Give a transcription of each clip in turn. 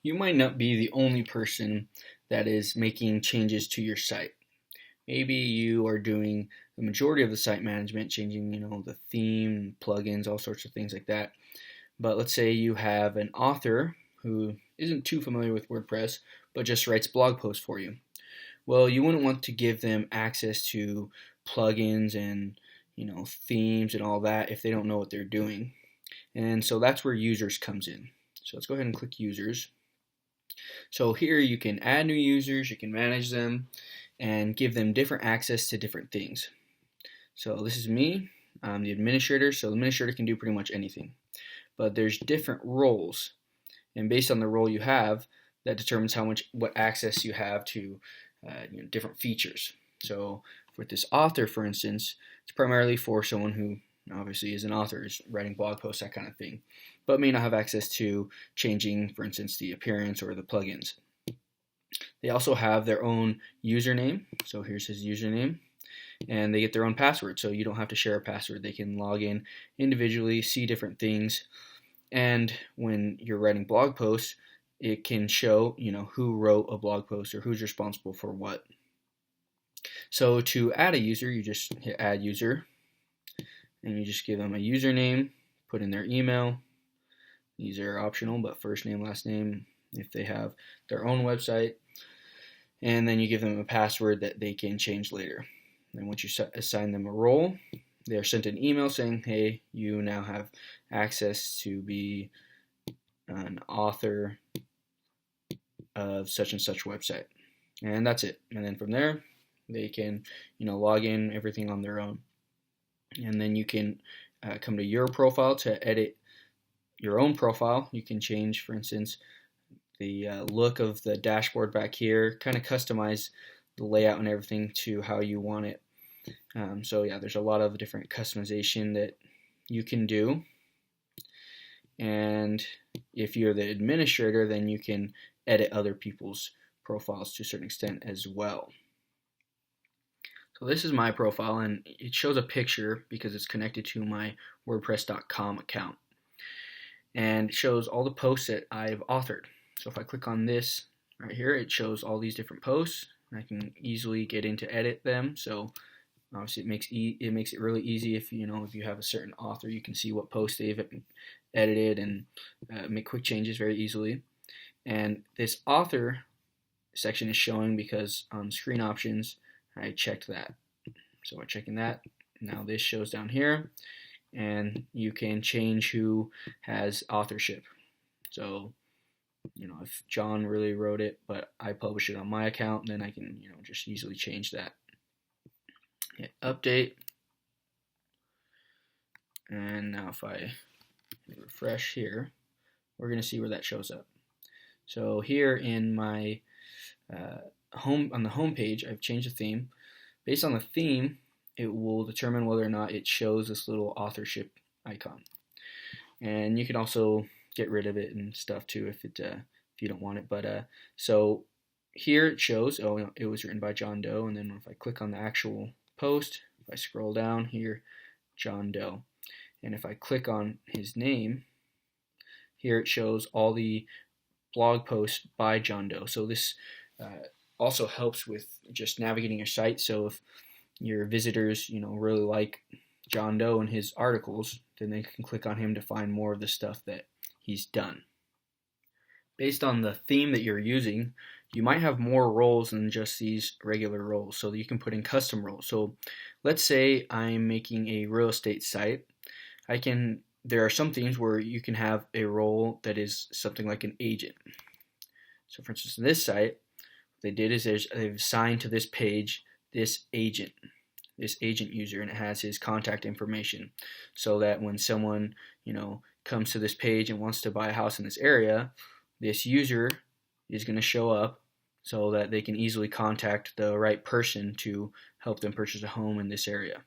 You might not be the only person that is making changes to your site. Maybe you are doing the majority of the site management, changing, the theme, plugins, all sorts of things like that. But let's say you have an author who isn't too familiar with WordPress, but just writes blog posts for you. Well, you wouldn't want to give them access to plugins and, themes and all that if they don't know what they're doing. And so that's where users comes in. So let's go ahead and click users. So here you can add new users, you can manage them, and give them different access to different things. So this is me, I'm the administrator, so the administrator can do pretty much anything. But there's different roles, and based on the role you have, that determines what access you have to different features. So with this author, for instance, it's primarily for someone who obviously is an author, is writing blog posts, that kind of thing, but may not have access to changing, for instance, the appearance or the plugins. They also have their own username, so here's his username, and they get their own password, so you don't have to share a password. They can log in individually, see different things, and when you're writing blog posts, it can show, who wrote a blog post or who's responsible for what. So to add a user, you just hit add user, and you just give them a username, put in their email. These are optional, but first name, last name, if they have their own website, and then you give them a password that they can change later. And once you assign them a role, they're sent an email saying, hey, you now have access to be an author of such and such website. And that's it. And then from there, they can, log in everything on their own. And then you can come to your profile to edit your own profile. You can change, for instance, the look of the dashboard back here, kind of customize the layout and everything to how you want it. So yeah, there's a lot of different customization that you can do. And if you're the administrator, then you can edit other people's profiles to a certain extent as well. So this is my profile, and it shows a picture because it's connected to my WordPress.com account. And it shows all the posts that I've authored. So if I click on this right here, it shows all these different posts. I can easily get in to edit them. So obviously it makes it really easy if you have a certain author, you can see what posts they've edited and make quick changes very easily. And this author section is showing because on screen options, I checked that. So by checking that, now this shows down here, and you can change who has authorship. So, if John really wrote it, but I publish it on my account, then I can, just easily change that. Hit update. And now if I refresh here, we're going to see where that shows up. So here in my on the home page, I've changed the theme. Based on the theme, it will determine whether or not it shows this little authorship icon. And you can also get rid of it and stuff too if you don't want it. But so here it shows, it was written by John Doe, and then if I click on the actual post, if I scroll down here, John Doe, and if I click on his name, here it shows all the blog posts by John Doe. So this also helps with just navigating your site. So if your visitors, really like John Doe and his articles, then they can click on him to find more of the stuff that he's done. Based on the theme that you're using, you might have more roles than just these regular roles, so that you can put in custom roles. So let's say I'm making a real estate site. There are some themes where you can have a role that is something like an agent. So for instance, in this site, what they did is they've assigned to this page this agent user, and it has his contact information, so that when someone comes to this page and wants to buy a house in this area, this user is going to show up so that they can easily contact the right person to help them purchase a home in this area.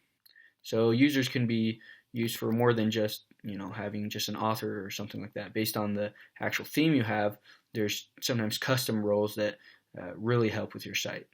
So users can be used for more than just having just an author or something like that. Based on the actual theme you have, there's sometimes custom roles that really help with your site.